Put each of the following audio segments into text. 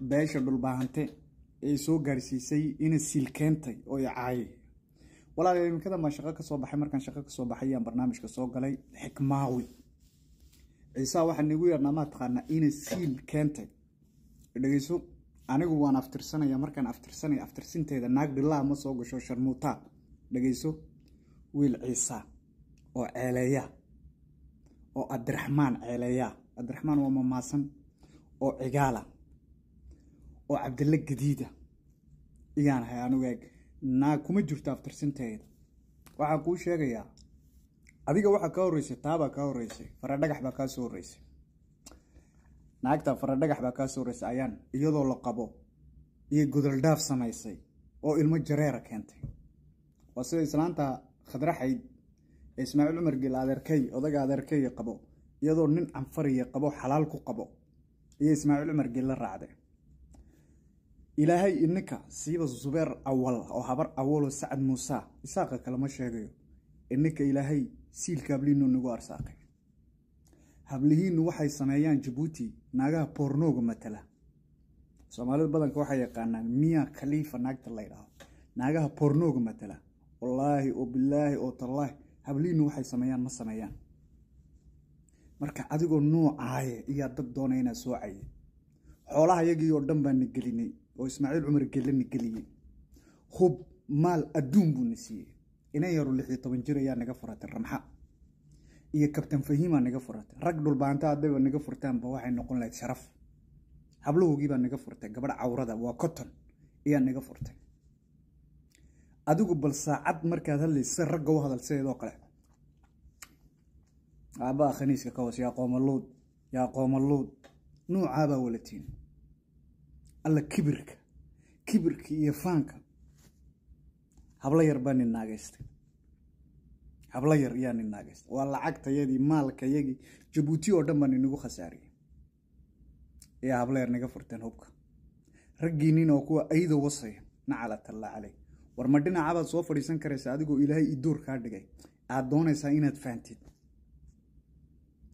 beesha dhulbaahante ee soo gaarsiisay in silkeentay oo yaacay walaalahay imikada ma shaqo ka soo baxay markaan shaqo ka soo baxay aan barnaamijka soo galay xikmaawi ciisa waxa nagu yarnaa ma taqaana in silkeentay dhageyso anigu waan aftirsanaya markaan aftirsanay aftirsinteeda naag bilaa ma soo gasho sharmuuta dhageyso wiil ciisa oo ceeleeya oo Abdiraxmaan ceeleeya Abdiraxmaan waa mamaasan oo cigaala oo Cabdilla Gadiida iyaan hay anigu naag kuma jirto aftirsinteeda waxa ku sheegaya adiga waxa ka horeysay taaba ka horeysay faradhagax ba ka soo horeysay naagta faradhagax ba ka soo horeysay ayaan iyadoo la qabo iyo gudul dhaaf samaysay oo ilmo jareera keentay wasoo islaanta khadraxayd Ismaaciil Umar Gil adeerkay odaga adeerkay qabo iyadoo nin anfariye qabo xalaal ku qabo iyo Ismaaciil Umar Gil la raacday ilaahay innaka siiba Zubeer awal oo habar awal oo Sacad Muusa isaaqa kala ma sheegayo innaka ilaahay siil kaabliino nagu arsaaqay hablihiin waxay sameeyaan Djibouti naagaha pornoga matala Soomaalida badanka waxay yaqaanaan Mia Khalifa naagta la yiraahdo naagaha pornoga matala wallahi oo billahi oo tallahi hablihiin waxay sameeyaan ma sameeyaan marka adigoo noocaay iyo dad doonayna soo cayay xoolaha yagii oo dhan baan gelinay oo Ismaaciil Umar Gil la geliyay hub maal adduun buu nasiiyay inay yaro 16 jir ayaa naga furatay ramxa iyo kabtan Fahiima naga furatay rag dhulbaanta adaba naga furtaan ba waxay noqon lahayd sharaf hablowgii baa naga furtay gabadha cawrada waa cotton iyo naga furtay adigu bal saacad markaad hadlayso rag oo hadalseedo kale aba khaniiska ka wasiya qoomaluud nuucaaba walatiin alla kibirka iyo faanka habla yar baan naagaystay habla yar yaa naagaystay waa lacagtayadii maalkayagii Djibouti oo dhan baan inagu khasaariyay ee habla yar naga furteen hubka raggiinin oo kuwa ayda wasay nacalata Allah calay war ma dhinacaad soo fadhiisan karaysa adigoo ilaahay idoor ka dhigay aad doonaysaa inaad faantid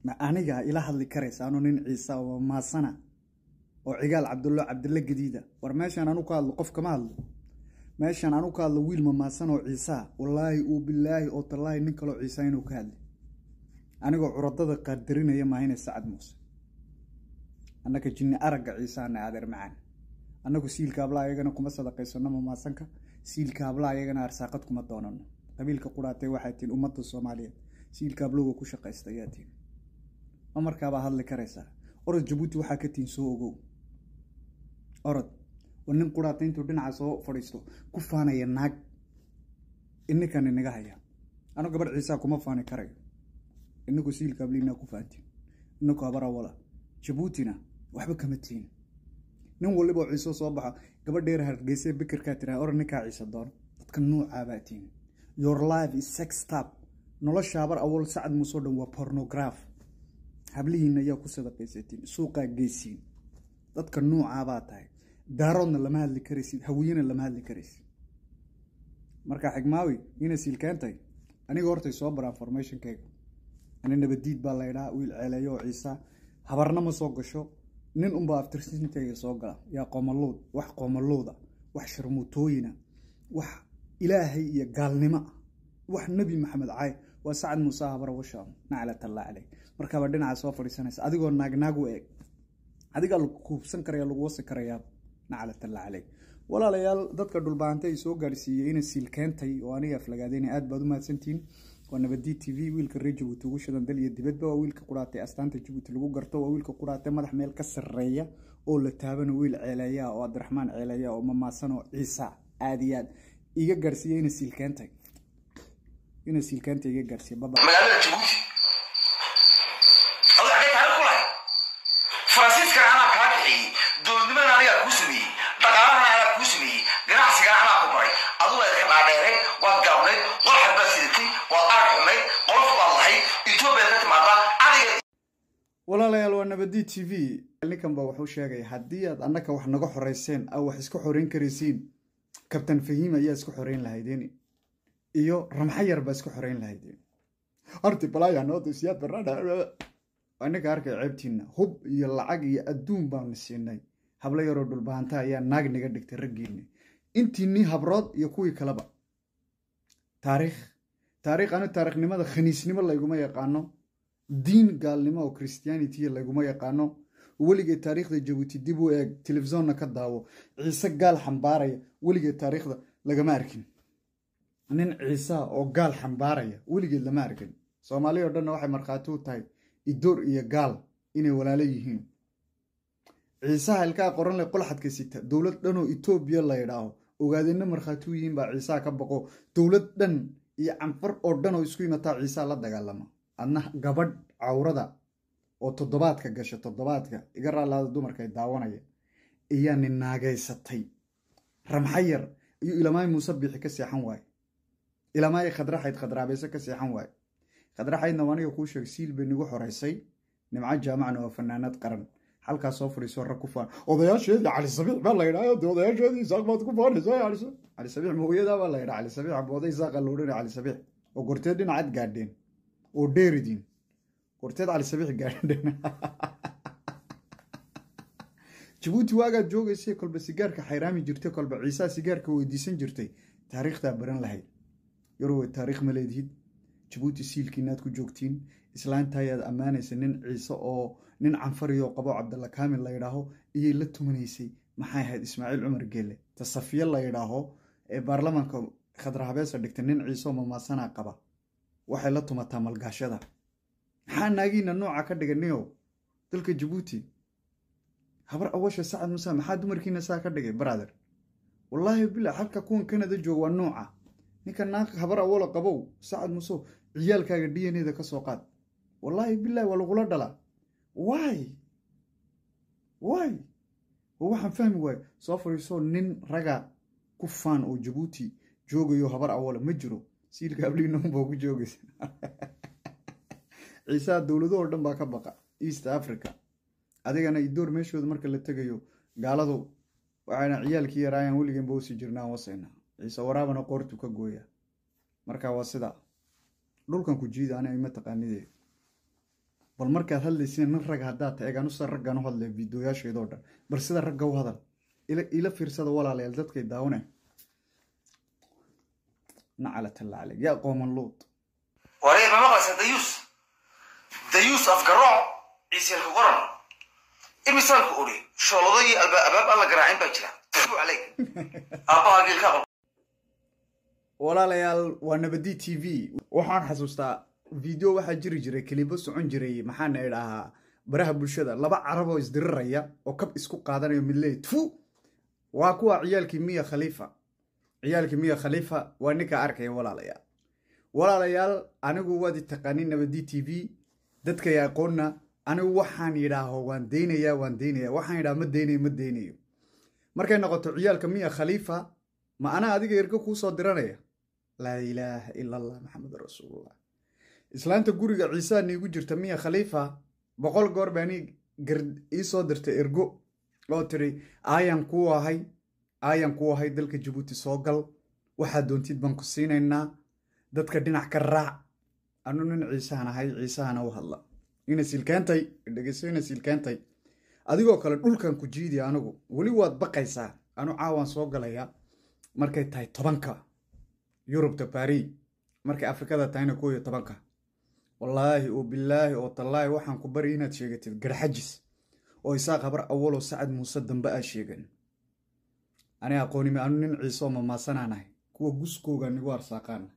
ma aniga ila hadli karaysa anu nin ciisa oo maasana oo cigaal Cabdilla Gadiida war meeshan anu ka hadlo qof kama hadlo meeshan anu ka hadlo wiil mamaasan oo ciisa wallahi oo billahi oo tallahi nin kale oo ciisa inuu ka hadlo anigoo curadada qadarinaya ma hayna Sacad Muuse annaka jinni araga ciisa ana adeer macaan annagu siilka abla ayagana kuma sadaqaysano mamaasanka siilka abla ayagana arsaaqad kuma doonano qabiilka quraatay waxay tiin ummadda Soomaaliyeed siilka abluga ku shaqaystayaatiin markaa ba hadli karaysa orod Djibouti waxa ka tiin soo ogow orod wan quraatay intuu dhinaca soo fadhiisto ku faanaya naag innakan inaga haya anu gabar ciisa kuma faani karayo innagu siilka ablina ku faantiin innagu abara wala Djiboutina waxba kama tiin nin waliba ciiso soo baxa gabadheer hargeysa bikirka tiraa or ninka ciisa doon dadka nooca baatiin your life is sex tap nolosha abar awal Sacad Muuse dhan waa pornograph hablihiina ayaa ku sadaqaysatiin suuqa geesiin dadka nooca baa tahay daaroodna lama hadli karaysid hawiyana lama hadli karaysid marka xigmaawi ina silkeentay aniga hortay soo bara information kayga ana nabadiid baa leeyahay wiil ceeleeyo ciisa habarna ma soo gasho nin umba aftirsinteega soo gala yaa qoomaluuda wax sharmuutooyina wax ilaahay iyo gaalnimo wax nabi maxamed caay waa Sacad Muuse habar washaam nacalata Allah calay marka ba dhinaca soo fadhiisanaysa adigoo naag u eeg adiga lagu kuubsan karaya lagu wasi karaya nacalata Allah calay walaalayaal dadka dhulbaantay soo gaarsiiyay in silkeentay oo aniga aflagaadeen aad baad u mahadsantiin waa nabadi TV wiilka reer Djibouti ugu shidan dal iyo dibadba waa wiilka quraatay astaanta Djibouti lagu garto waa wiilka quraatay madax meel ka sareeya oo la taabano wiil ceeleeya oo Abdiraxmaan ceeleeya oo mamaasan oo Ciisa aadiyaad iga gaarsiiyay in silkeentay iga gaarsiiyay baba magaalada Djibouti Allah ay tahay kulay Francisca ana ka bixi doonimada aniga ku sameeyay dhaqaalaha aniga ku sameeyay ganacsiga ana ku baray adoo ay qaadayeen waa gaabnay wax xabba sidii waa arxumay qof wallahi Itoobiya ka timaada aniga walaalayaal waa nabadi TV ninkan ba wuxuu sheegay hadii aad annaka wax naga xoreyseen aw wax isku xoreyn kareysiin kabtan Fahiima ayaa isku xoreyn lahaydeen iyo ramxayar ba isku xoreyn lahaydeen arti balaya noqdo siyaad barada aniga arkay ceebtiina hub iyo lacag iyo adduun baan siinay habla yaroo dhulbaanta ayaa naag naga dhigtay raggiinni intiinii habrood iyo kuwii kaleba taariikh anu taariikhnimada khaniisnimo layguma yaqaano diin gaalnimo oo christianity layguma yaqaano weligee taariikhda Jabuuti dib u eeg telefisonna ka daawo ciise gaal xambaaraya weligee taariikhda lagama arkin nin ciise oo gaal xambaaraya weligee lama arkin Soomaaliya oo dhan waxay markhaati u tahay idoor iyo gaal inay walaalo yihiin ciise halka qoran leh qolxadka sita dawlad dhan oo Itoobiya la yiraahdo ogaadina markhaati u yihiin baa ciise ka baqo dawlad dhan iyo canfar oo dhan oo isku yimaata ciise la dagaalama adna gabadh cawrada oo toddobaadka gashay toddobaadka iga raalaada dumarka ay daawanaya ayaa nin naageysatay ramxayar iyo ilmaay Muuse bixi ka seexan waay ilmaay khadraabaysa ka seexan waay khadraaxaydna waniga ku sheeg siil bay nagu xoreysay nimca jaamacna oo fanaanad qaran halka soo furiso rag ku faan odayaasheedii cali sabiix baa la yiraahdo odayaasheedii isaaq baad ku faanaysaa cali sabiix mooyada baa la yiraahdo cali sabiix abooday isaaq la oranay cali sabiix oo gorteed dhinac gaadheen oo dheeridin gorteed cali sabiix gaadheen Jabuuti waaga joogaysay kolba sigaarka xayraami jirtay kolba ciise sigaarka weydiisan jirtay taariikhda baran lahayd yaroo taariikh ma leedihid Jabuuti siilkiinaad ku joogtiin islaanta ayaad ammaanaysa nin ciise oo nin canfariyo qabo Cabdalla Kaamil la yiraahdo iyo la tumanaysay maxay ahayd Ismaaciil Cumar Geelle tasafiya la yiraahdo ee baarlamaanka khadraabeesa dhigtay nin ciise oo mamaasana qaba waxay la tumataa malgaashada maxaa naagiina nooca ka dhiganayo dalka Jabuuti habar awasha Saacad Muuse maxaa dumarkiina saa ka dhigay brother wallahi bilaa halka kuwan Canada jooga waa nooca ninka naag habar awala qabow Saacad Muuse ciyaalkaaga DNA-da ka soo qaad wallahi bilaa waa lagu la dhala why waxaan fahmi waay soo fariiso nin raga ku faan oo Jabuuti joogayo habar awala ma jiro siilka abliino baa ku joogaysa ciise dawlado oo dhan baa ka baqa East Africa adigana idoor meeshooda marka la tagayo gaaladu waxayna ciyaalkii yaraayaan weligan baa usii jirnaa wasayna ciise waraabana qoortu ka gooya marka waa sida dhulkan ku jiida anay ma taqaanidee bal markaad hadlaysiin nin rag haddaa taegaan u sar raggan u hadlay fiidiyoyaasheedoo dhan bal sida ragga u hadal ila fiirsada walaalayaal dadkay daawanay nacala talla calayk yaa qooman luud waree ma maqlaysa dayuus afgarooc ciiselka qoran imisalku uri shoolado iyo albaab alla garaacin baa jira tafu calayk aabbaha geelka walaalayaal waa Nabadi TV waxaan xasuustaa فيديو واحد جري كليبو سعون جري محانا إلها براها بلشدة لبا عربو إزدر ريا وكب إسكو قادنا يوم الليل تفو واكوا عيال كمية خليفة وانيكا أركي ولا ليال أنا قوة دي تقانين Nabadi TV دادك يقولنا أنا وحان يراهو وان دينيا وحان يراه مديني مركا نقطع عيال كمية خليفة ما أنا هذيك يركو كوسو درانيا لا إله إلا الله محمد رسول الله islaanta guriga ciise niigu jirta miya khaliifa 100 goor baani ii soo dirtay ergo oo tiri ayaan ku ahay dalka Jabuuti soo gal waxa doontid baan ku siinaynaa dadka dhinac ka raac anu nin ciisaana u hadla ina silkaantay adigoo kale dhulkan ku jiidi anigu wali waad baqaysaa anu caawaan soo galaya markay tahay 10ka Yurubta Paris markay Afrikada tahayna 10ka والله وبالله وطلعي وحن كبري هنا تشيغتي قرحجس ويساق خبر أولو سعد مصدم بقى شيغن أنا أقولي ما أنو ننعيسو ما سناناي كوا قسكوغا نيوار ساقان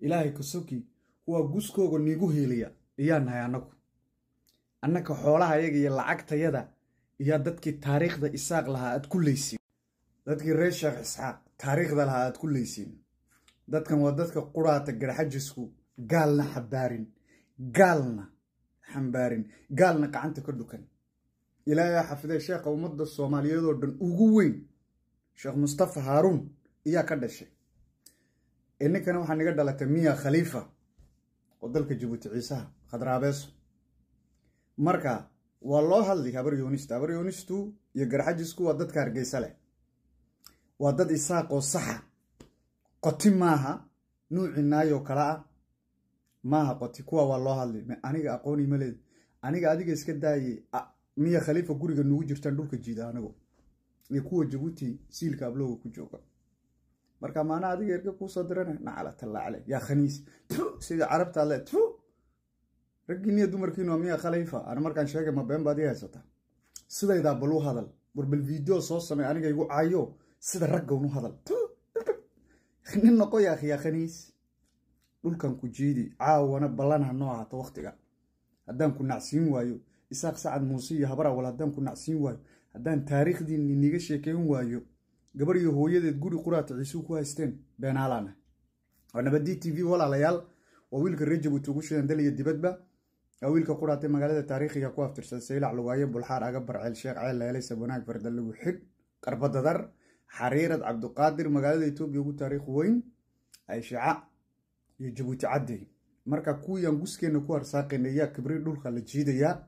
إلهي كسوكي كوا قسكوغا نيقو هيليا إيانا يا نكو أنك حولها يجي يلعقت يدا إيا دادكي تاريخ دا إساق لها أد كل يسين دادكي ريشاق إسحاق تاريخ دا لها أد كل يسين دادكا ودادكا قراتك قرحجسكو قالنا حبارين قالنا قعنت كردوكن إلهي حفظ الشيخ ومد الصومالية دون أقوين شيخ مصطفى هارون إيا كده الشيء إني كانوا حنقد على تمية خليفة ودلك جبوت عيسى خضرابيس مركا والله هذي هبر يونستو يقر حجسكو ودد كارجيسالة ودد إساق وصحة قتماها نوع النايو كلاء maaha qoti kuwa waa loo hadlay aniga aqooni ma leed aniga adiga iska daayay miya khalifa guriga nugu jirtaan dhulka jiida anigu iyo kuwa Jabuuti siilka ablooga ku jooga marka maana adiga erga ku soo dirana nacala talaale yaa khaniis sida carabta la raggiina dumarkiina waa miya khalifa aan markaan sheegay ma been baad haysata sidayda balu hadal warbal video soo samay aniga igu caayo sida ragga uu hadal nin noqo yaa akhi khaniis dhulkan ku jiidi caawana balana noo ahaato waqtiga haddaan ku nacsiin waayo isaaq sacad muuse iyo habara wala haddaan ku nacsiin waayo haddaan taariikhdiin niga sheekeyn waayo gabar iyo hooyadeed guri quraata ciisu ku haysteen beenaalana waa nabadi TV walaalayaal waa wiilka reer Jabuuti ugu shidan daliya dibadba waa wiilka quraatay magaalada taariikhiga ku aftirsan Saylac Lugaaye Bulxaar aga barceel Sheekh Ceel Leelay Sabanaag Farda lagu xig Qarbadadar Xariirad Cabduqaadir magaalada Itoobiya ugu taariikh weyn ay Shiica iyo Jabuuti cadday marka kuwiyaan guskeena ku arsaaqeynaya kibri dhulka la jiidaya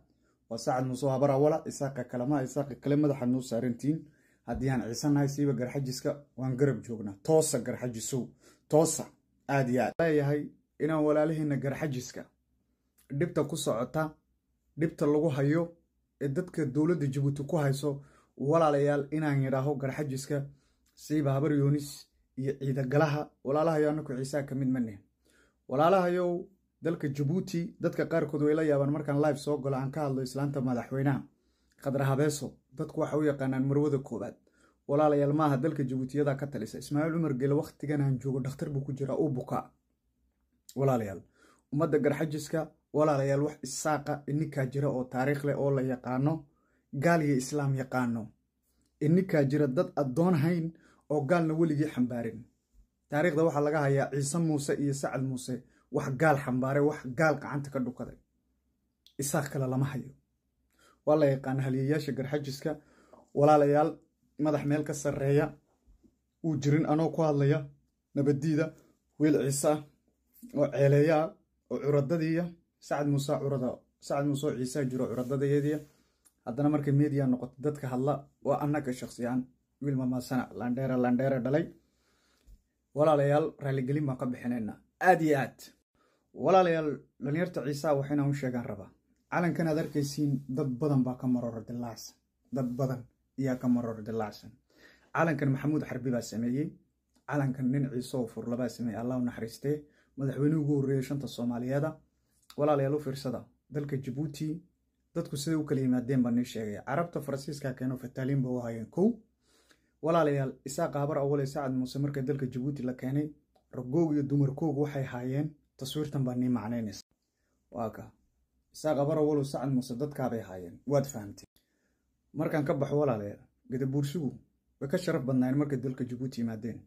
waa Sacad Muuse habara wala isaaqa kalama isaaqa kale madaxa noo saarantiin haddii aan ciisanahay siiba garxajiska waan garab joognaa toosa garxajisow toosa aad iyo aad leeyahay inaan walaalaheena garxajiska dhibta ku socota dhibta lagu hayo ee dadka dawladda Jabuuti ku hayso walaalayaal inaan yiraaho garxajiska siiba habar Yoonis iyo ciida galaha walaalahayo anaku ciisa ka mid maneen walaalahayo dalka Jabuuti dadka qaarkood way la yaabaan markaan live soo galo aan ka hadlo islaanta madaxweynaha qadar habeeso dadku waxa u yaqaanaan marwada koobaad walaalayaal maaha dalka Jabuutiyada ka talisa Ismaaciil Umar Gele waqtigan aan joogo dhakhtar buu ku jira oo buka walaalayaal umada garxajiska walaalayaal wax isaaqa ininka jira oo taariikh leh oo la yaqaano gaal iyo islaam yaqaano ininka jira dad adoon hayn oo gaalna weligii xambaarin taariikhda waxa laga hayaa Ciise Muuse iyo Sacad Muuse wax gaal xambaare wax gaal gacanta ka dhukaday isaaq kala lama hayo wala yaqaan haliyayaasha garxajiska walaalayaal madax meel ka sareeya uu jirin anoo ku hadlaya nabadiida weel Ciise oo ceeleeya oo curadadiya Sacad Muuse Ciise jiro curadadayeediya haddana markay media noqoto dadka hadla waa annaga shakhsiyan wiil mama sana landheera dhalay walaalayaal raali gelin ma ka bixinayna aad iyo aad walaalayaal dhalinyarta Ciise waxayna u sheegan rabaa calankan aad arkaysiin dad badan baa ka maror dilaacsan dad badan iyaa ka maror dilaacsan calankan Maxamuud Xarbi baa sameeyay calankan nin Ciise oo furlaba sameeyay Allah u naxariistay madaxweynuhu ugu horeeyay shanta Soomaaliyeed walaalayaal u fiirsada dalka Jabuuti dadku sida u kala yimaadeen baan sheegay carabta Faransiiska keeno fataliin baa hayeen kow walaalayaal isaaqa habar awal Sacad Muuse markay dalka Jabuuti la keenay raggoog iyo dumarkoog waxay haayeen taswiirtan baan ni macnaynaysa waaka isaaqa habar awal Sacad Muuse dadka bay haayeen waad fahamtay markaan ka baxo walaalayaal gadabuursigu way ka sharaf badnaayeen markay dalka Jabuuti yimaadeen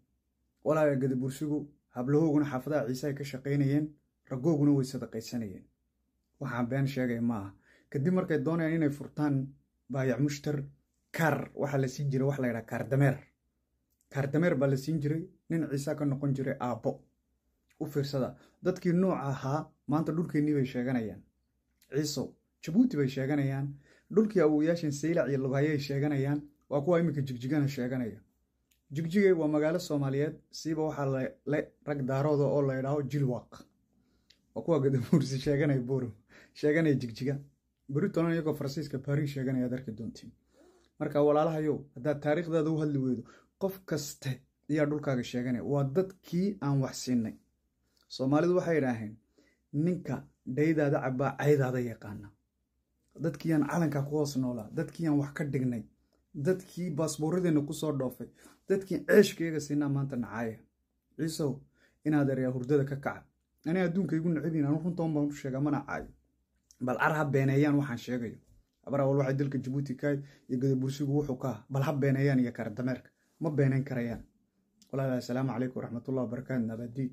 walaalayaal gadabuursigu hablahooguna xaafadaha Ciise ay ka shaqeynayeen raggooguna way sadaqaysanayeen waxaan been sheegay maaha kadib markay doonayaan inay furtaan baayac mushtar kar waxa la siin jiray wax la yiraahdo kaardameer baa la siin jiray nin Ciise ka noqon jiray aabo u fiirsada dadkii nooc ahaa maanta dhulkeennii bay sheeganayaan Ciise Jabuuti bay sheeganayaan dhulkii awooyaashan Saylac iyo Lugaaye sheeganayaan waa kuwa imika jigjigana sheeganaya jigjigay waa magaalo Soomaaliyeed siiba waxa la rag daarooda oo la yiraahdo Jilwaaq waa kuwa gadabuursi sheeganay booro sheeganay jigjiga Britain iyo Faransiiska Paris sheeganay darka doontiin marka walaalahayo hadda taariikhdaada u hadli weedo qof kaste iyo dhulkaaga sheeganay waa dadkii aan wax siinay Soomaalidu waxay yiraahdeen ninka daydaada cabaa caydaada yaqaana dadkii aan calanka ku hoos noolaa dadkii aan wax ka dhignay dadkii baasaboorradeena ku soo dhoofay dadkii ceeshkayga siinaa maanta nacaaya Ciise inaad ariya hurdada ka kaca أنا أدونك يقول نعبين أنا رنتهم بمش يا جماعة عاي بل عرب بينيان وحن شيء أبرا أول واحد دلك جبوتي كاي يقدر برسي وحكاه بل حب بينيان يا كرد مارك ما بينين كريان ولا السلام عليكم ورحمة الله وبركاته نبدي